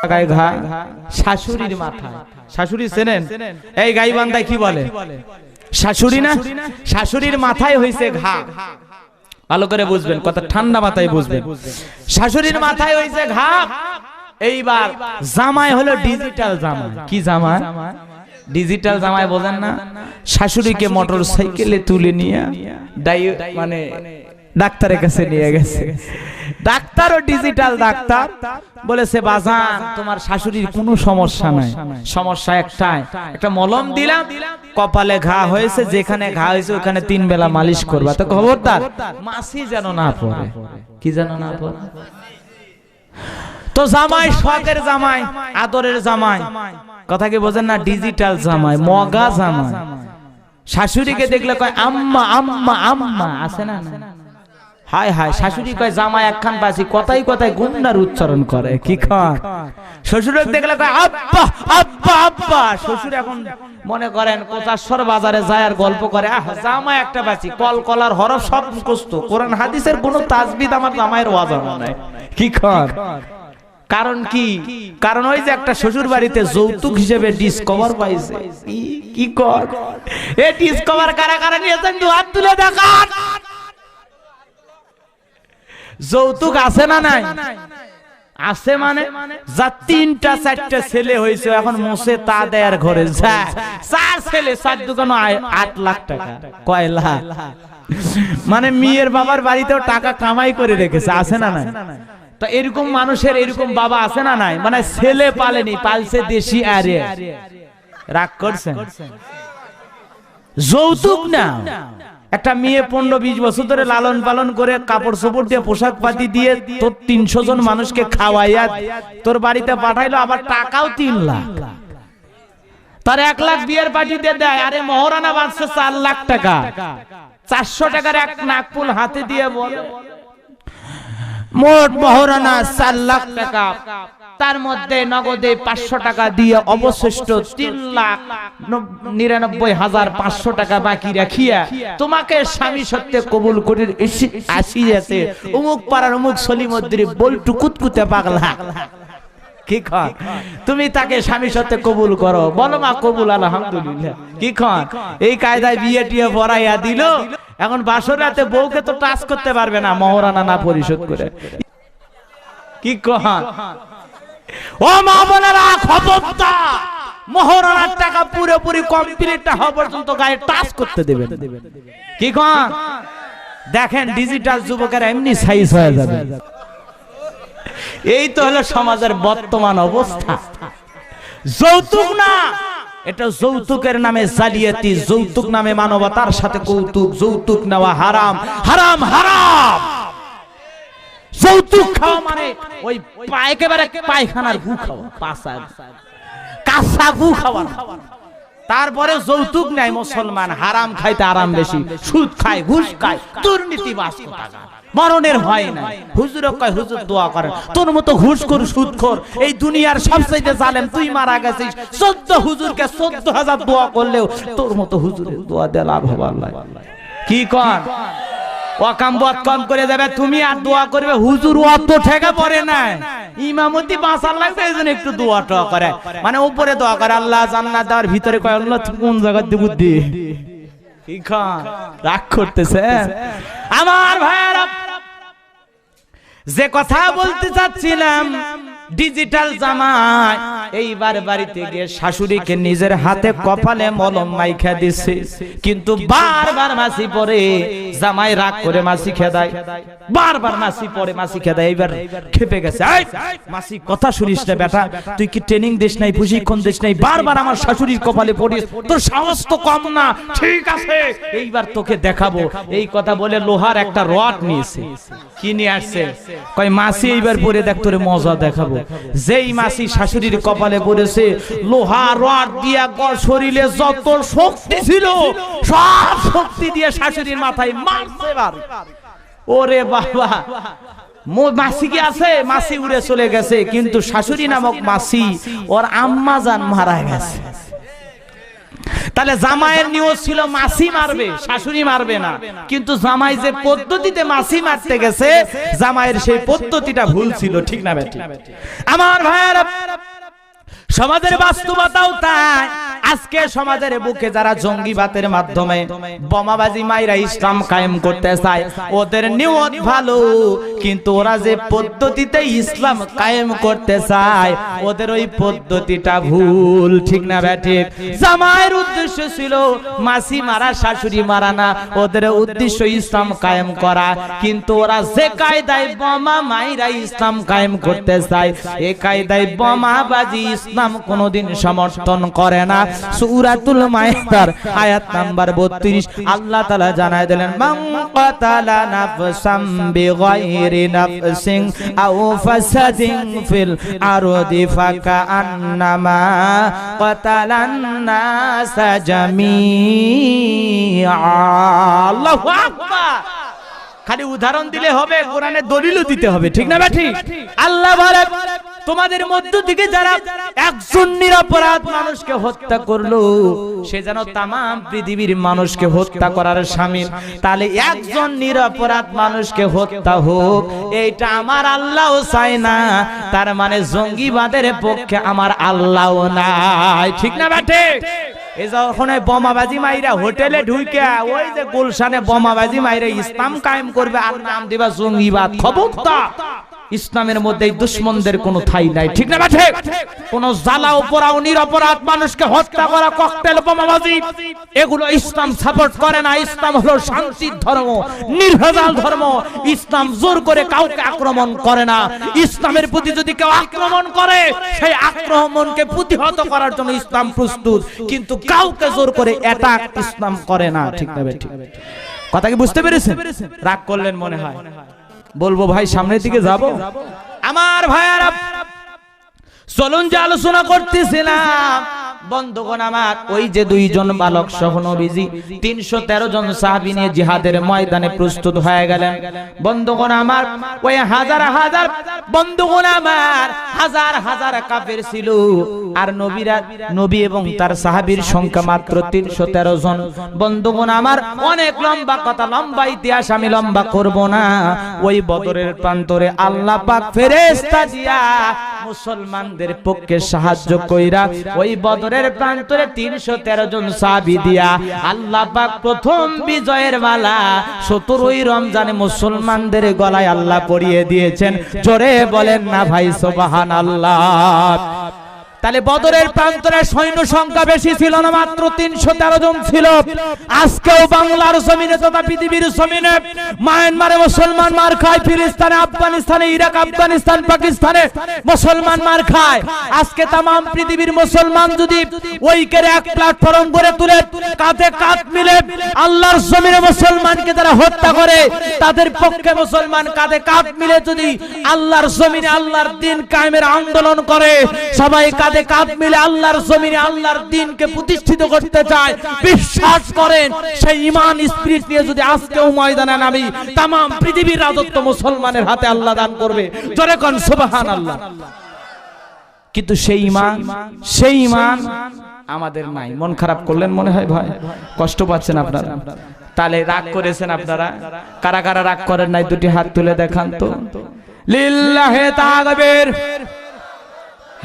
জায়গায় ঘা? শাশুড়ির মাথায়। শাশুড়ি চেনেন? এই গাইবান্ধায় কি বলে? শাশুড়ি না? শাশুড়ির মাথায় হইছে ঘা। ভালো করে বুঝবেন, কথা ঠান্ডা মাথায় বুঝবেন। শাশুড়ির মাথায় হইছে ঘা। এইবার জামাই হলো ডিজিটাল জামাই। কি জামাই? ডিজিটাল জামাই, বোঝেন না? শাশুড়িকে মোটর সাইকেলে তুলে নিয়ে মানে ডাক্তারের কাছে নিয়ে গেছে। ডাক্তারও ডিজিটাল ডাক্তার বলেছে, বাজান তোমার শাশুড়ির কোনো সমস্যা নাই, সমস্যা একটাই, একটা মলম দিলাম, কপালে ঘা হয়েছে, যেখানে ঘা হয়েছে ওখানে 3 বেলা মালিশ করবা, তো খবরদার মাছি যেন না পড়ে। কি যেন না পড়ে? তো জামাই শখের জামাই, আদরের জামাই, কথা কি বোঝেন না? ডিজিটাল জামাই, মগা জামাই। শাশুড়িকে দেখলে কয় আম্মা আম্মা আম্মা, আছে না? হায় হায়, শাশুড়ি কয় জামাই একখান পাচ্ছি, কথাই কথায় গুন্ডার উচ্চারণ করে। কি কয়? শ্বশুরকে দেখলে কয় আব্বা আব্বা আব্বা। শ্বশুর এখন মনে করেন কোচাশ্বর বাজারে যায় আর গল্প করে, আহ জামাই একটা পাচ্ছি, কলকলার হরফ সব মুখস্থ, কোরআন হাদিসের কোনো তাজবিদ আমার জামাইয়ের অজানা নাই। কি কয়? কারণ কি? কারণ ওই যে একটা শ্বশুর বাড়িতে যৌতুক হিসেবে ডিসকভার পাইছে। কি কর? এই ডিসকভার কারা কারা নিয়েছেন? দু হাত তুলে দেখান। যৌতুক আছে না নাই? আছে মানে যা 3টা 4টা ছেলে হয়েছে এখন মোসে তা দেয়ার ঘরে যায়। 4 ছেলে 4 দোকানো 8 লাখ টাকা। কয় লাখ? মানে মেয়ের বাবার বাড়িতেও টাকা কামাই করে রেখেছে। আছে না নাই? তো এরকম মানুষের এরকম বাবা আছে না নাই? মানে ছেলে পালেনি, পালছে দেশি আরে। রাগ করছেন? যৌতুক না, একটা মেয়ে 15-20 বছর ধরে লালন পালন করে কাপড় চোপড় দিয়ে পোশাক পাতি দিয়ে তোর 300 জন মানুষকে খাওয়াইয়া তোর বাড়িতে পাঠাইলো, আবার টাকাও 3 লাখ। তার 1 লাখ বিয়ের পার্টি দিয়ে দেয়, আরে মহারানা বাঁচছে 4 লাখ টাকা। 400 টাকার এক নাকফুল হাতে দিয়ে বলে মোট মহারানা 4 লাখ টাকা, তার মধ্যে নগদে 500 টাকা দিয়ে অবশিষ্ট 3,99,500 টাকা বাকি রাখিয়া তোমাকে স্বামী সত্যে কবুল করে আসিয়াছে অমুক পাড়ার অমুক সলিমদ্রি বল্টু কুতকুতে পাগলা। কি কয়? তুমি তাকে স্বামী সত্যে কবুল করো, বলো মা কবুল আলহামদুলিল্লাহ। কি কয়? এই কায়দায় বিয়ে টিয়ে পড়াইয়া দিল। এখন বাসর রাতে বউকে তো টাচ করতে পারবে না মহারানা না পরিশোধ করে। কি কয়? ও মা বোনেরা খবরদার, মহারানার টাকা পুরোপুরি কমপ্লিট না হওয়া পর্যন্ত গায়ে টাচ করতে দেবেন। কি কয়? দেখেন ডিজিটাল যুবকেরা এমনি সাইজ হয়ে যাবে। এই তো হলো সমাজের বর্তমান অবস্থা। যৌতুক না, এটা যৌতুকের নামে জালিয়াতি, যৌতুক নামে মানবতার সাথে কৌতুক, যৌতুক নেওয়া হারাম হারাম হারাম। যৌতুক খাওয়া মানে ওই একেবারে পায়খানার গু খাওয়া, কাঁচা গু খাওয়া। তারপরে যৌতুক নাই মুসলমান, হারাম খাইতে আরাম বেশি, সুদ খায়, ঘুষ খায়, দুর্নীতিবাজ টাকা মরণের ভয় নাই। হুজুর কয় হুজুর দোয়া করেন, তোর মতো ঘুষখোর সুদখোর এই দুনিয়ার সবচেয়ে জালেম, তুই মারা গেছিস। 14 হুজুরকে 14,000 দোয়া করলেও তোর মতো হুজুরের দোয়া দিয়ে লাভ হবে আল্লাহ। কি কর? ওয়াকাম বদ কম করে দেবে, তুমি আর দোয়া করবে। হুজুর অত ঠেকা পড়ে না, ইমামতি বাঁচার লাগবে, এইজন্য একটু দোয়া টোয়া করে, মানে উপরে দোয়া করে আল্লাহ জান্নাত দেওয়ার, ভিতরে কয় আল্লাহ কোন জায়গায় দিয়ে বুদ্ধি। কি কর? রাগ করতেছে আমার ভাইয়েরা। যে কথা বলতে চাচ্ছিলাম, ডিজিটাল জামাই এইবার বাড়িতে গিয়ে শাশুড়িকে নিজের হাতে কপালে মলম মাইখা দিছে, কিন্তু বারবার মাসি পড়ে। জামাই রাগ করে মাসি খেদায়, বারবার মাসি পড়ে, মাসি খেদায়। এইবার খেপে গেছে, মাসি কথা শুনিস না বেটা, তুই কি ট্রেনিং দিস নাই, প্রশিক্ষণ দিস নাই, বারবার আমার শাশুড়ির কপালে পড়িস, তোর সাহস তো কম না। ঠিক আছে, এইবার তোকে দেখাবো। এই কথা বলে লোহার একটা রড নিয়েছে। কি নিয়ে আসছে? কয় মাসি এইবার পরে দেখ, তোরে মজা দেখাবো। যেই মাসি শাশুড়ির কপালে পড়েছে, লোহা রড দিয়া শরীরে যত শক্তি ছিল সব শক্তি দিয়ে শাশুড়ির মাথায় মারছে। ওরে বাবা, মাসি কি আছে? মাসি উড়ে চলে গেছে, কিন্তু শাশুড়ি নামক মাসি ওর আম্মা জান মারা গেছে। তাহলে জামাইয়ের নিয়ত ছিল মাসি মারবে, শাশুড়ি মারবে না, কিন্তু জামাই যে পদ্ধতিতে মাসি মারতে গেছে জামাইয়ের সেই পদ্ধতিটা ভুল ছিল, ঠিক না বেটি? আমার ভাইয়েরা, সমাজের বাস্তবতাও তাই। আজকে সমাজের বুকে যারা জঙ্গিবাদের মাধ্যমে বোমাবাজি মাইরা ইসলাম কায়েম করতে চায়, ওদের নিয়ত ভালো, কিন্তু ওরা যে পদ্ধতিতে ইসলাম কায়েম করতে চায় ওদের ওই পদ্ধতিটা ভুল, ঠিক না বেঠিক? জামাইয়ের উদ্দেশ্য ছিল মাসি মারা, শাশুড়ি মারা না, ওদের উদ্দেশ্য ইসলাম কায়েম করা, কিন্তু ওরা যে কায়দায় বোমা মাইরা ইসলাম কায়েম করতে চায় এই কায়দায় বোমাবাজি ইসলাম কোনোদিন সমর্থন করে না। সূরাতুল মায়েদার আয়াত নাম্বার 32 আল্লাহ তাআলা জানায় দিলেন, মান কাতালা নাফসাম বিগাইরি নাফসিন আও ফাসাদিন ফিল আরদি ফাকান্নামা কাতালান নাস জামিআ। আল্লাহু আকবার। খালি উদাহরণ দিলে হবে, কোরআনে দলিলও দিতে হবে, ঠিক না বেঠিক? আল্লাহ বলে, তোমাদের মধ্য থেকে যারা একজন নিরপরাধ মানুষকে হত্যা করলো সে যেন তামাম পৃথিবীর মানুষকে হত্যা করার শামিল। তাহলে একজন নিরপরাধ মানুষকে হত্যা হোক, এইটা আমার আল্লাহও চায় না, তার মানে জঙ্গিবাদের পক্ষে আমার আল্লাহও নাই, ঠিক না বেঠিক? এই যখন বোমাবাজি মাইরা হোটেলে ঢুকে ওই যে গুলশানে বোমাবাজি মাইরা ইসলাম কায়েম করবে আর নাম দিবা জঙ্গিবাদ, খবরদার। ইসলামের মধ্যে দুশমনদের কোনো ঠাঁই নাই, ঠিক না বেঠিক? কোন জ্বালাও পোড়াও নিরপরাধ মানুষকে হত্যা করা, ককটেল বোমাবাজি, এগুলো ইসলাম সাপোর্ট করে না। ইসলাম হলো শান্তির ধর্ম, নির্ভেজাল ধর্ম। ইসলাম জোর করে কাউকে আক্রমণ করে না। ইসলামের প্রতি যদি কেউ আক্রমণ করে সেই আক্রমণকে প্রতিহত করার জন্য ইসলাম প্রস্তুত, কিন্তু কাউকে জোর করে অ্যাটাক ইসলাম করে না, ঠিক না বেঠিক? কথা কি বুঝতে পেরেছেন? রাগ করলেন মনে হয়, বলবো ভাই সামনের দিকে যাব। আমার ভাইয়ারা, চলুন যে আলোচনা করতেছিলাম বন্ধুগণ আমার, ওই যে দুইজন বালক সহ নবীজি 313 জন সাহাবী নিয়ে জিহাদের ময়দানে প্রস্তুত হয়ে গেলেন। বন্ধুগণ আমার, ওই হাজার হাজার বন্ধুগণ আমার হাজার হাজার কাফের ছিল, আর নবী এবং তার সাহাবীর সংখ্যা মাত্র 313 জন। বন্ধুগণ আমার, অনেক লম্বা কথা, লম্বা ইতিহাস আমি লম্বা করব না। ওই বদরের প্রান্তরে আল্লাহ পাক ফেরেশতা দিয়া মুসলমানদের পক্ষে সাহায্য কইরা ওই বদরের প্রান্তরে 313 জন সাহাবী দিয়া আল্লাহ পাক প্রথম বিজয়ের মালা 17ই রমজানে মুসলমানদের গলায় আল্লাহ পরিয়ে দিয়েছেন। জোরে বলেন না ভাই সুবহানাল্লাহ। তাহলে বদরের প্রান্তরে সৈন্য সংখ্যা বেশি ছিল না, মাত্র 313 জন ছিল। আজকেও বাংলার জমিনে তথা পৃথিবীর জমিনে মায়ানমারে মুসলমান মার খায়, ফিলিস্তিনে, আফগানিস্তানে, ইরাক, আফগানিস্তান, পাকিস্তানে মুসলমান মার খায়। আজকে तमाम পৃথিবীর মুসলমান যদি ঐক্যের এক প্ল্যাটফর্ম করে তুলে কাঁধে কাঁধ মিলে আল্লাহর জমিনে মুসলমানকে যারা হত্যা করে তাদের পক্ষে মুসলমান কাঁধে কাঁধ মিলে যদি আল্লাহর জমিনে আল্লাহর দ্বীন কায়েমের আন্দোলন করে, সবাই কাঁধে কাঁধ মিলে আল্লাহর জমিনে আল্লাহর দ্বীনকে প্রতিষ্ঠিত করতে চায়, বিশ্বাস করেন সেই ঈমান স্পিরিট নিয়ে যদি আজকেও ময়দানে নামি तमाम পৃথিবীর রাজত্ব মুসলমানের হাতে আল্লাহ দান করবে। জোরে কোন সুবহানাল্লাহ। কিন্তু সেই ঈমান আমাদের নাই। মন খারাপ করলেন মনে হয় ভাই, কষ্ট পাচ্ছেন আপনারা, তাহলে রাগ করেছেন আপনারা। কারা কারা রাগ করেন নাই দুটি হাত তুলে দেখান তো। লিল্লাহি তাকবীর।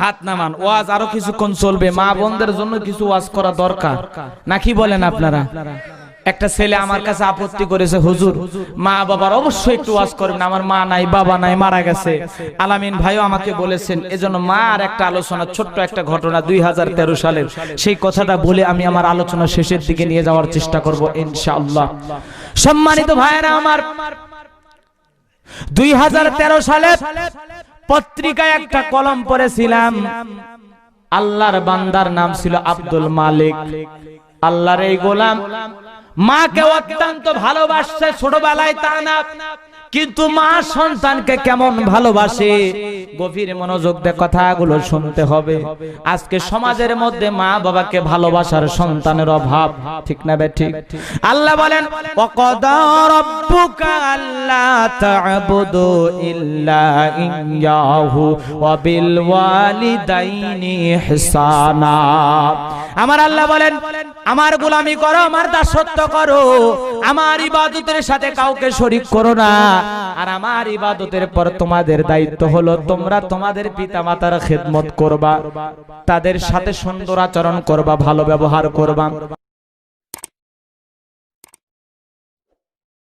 হাত নামান। ওয়াজ আরো কিছুক্ষণ চলবে, মা বোনদের জন্য কিছু ওয়াজ করা দরকার নাকি বলেন আপনারা? একটা ছেলে আমার কাছে আপত্তি করেছে, হুজুর মা বাবার অবশ্যই একটু ওয়াজ করবেন, আমার মা নাই, বাবা নাই, মারা গেছে। আলামিন ভাইও আমাকে বলেছেন, এজন্য মা আর একটা আলোচনা, ছোট্ট একটা ঘটনা 2013 সালের, সেই কথাটা বলে আমি আমার আলোচনা শেষের দিকে নিয়ে যাওয়ার চেষ্টা করব ইনশাআল্লাহ। সম্মানিত ভাইরা আমার, 2013 সালে পত্রিকায় একটা কলম পড়েছিলাম, আল্লাহর বান্দার নাম ছিল আব্দুল মালিক। আল্লাহর এই গোলাম মাকে অত্যন্ত ভালোবাসে, ছোটবেলায় তা না, কিন্তু মা সন্তানকে কেমন ভালোবাসে গভীর মনোযোগ দিয়ে কথাগুলো শুনতে হবে। আজকে সমাজের মধ্যে মা বাবাকে ভালোবাসার সন্তানের অভাব, ঠিক না বেঠিক? আল্লাহ বলেন, ওয়াকাদা রাব্বুকা আল্লা তা'বুদু ইল্লা ইয়্যাহু ওয়া বিল ওয়ালিদাইনি ইহসানা। আমার আল্লাহ বলেন আমার গোলামি করো, আমার দাসত্ব করো, আমার ইবাদতের সাথে কাউকে শরীক করো না। আর আমার ইবাদতের পর তোমাদের দায়িত্ব হলো তোমরা তোমাদের পিতামাতার খেদমত করবা, তাদের সাথে সুন্দর আচরণ করবা, ভালো ব্যবহার করবা।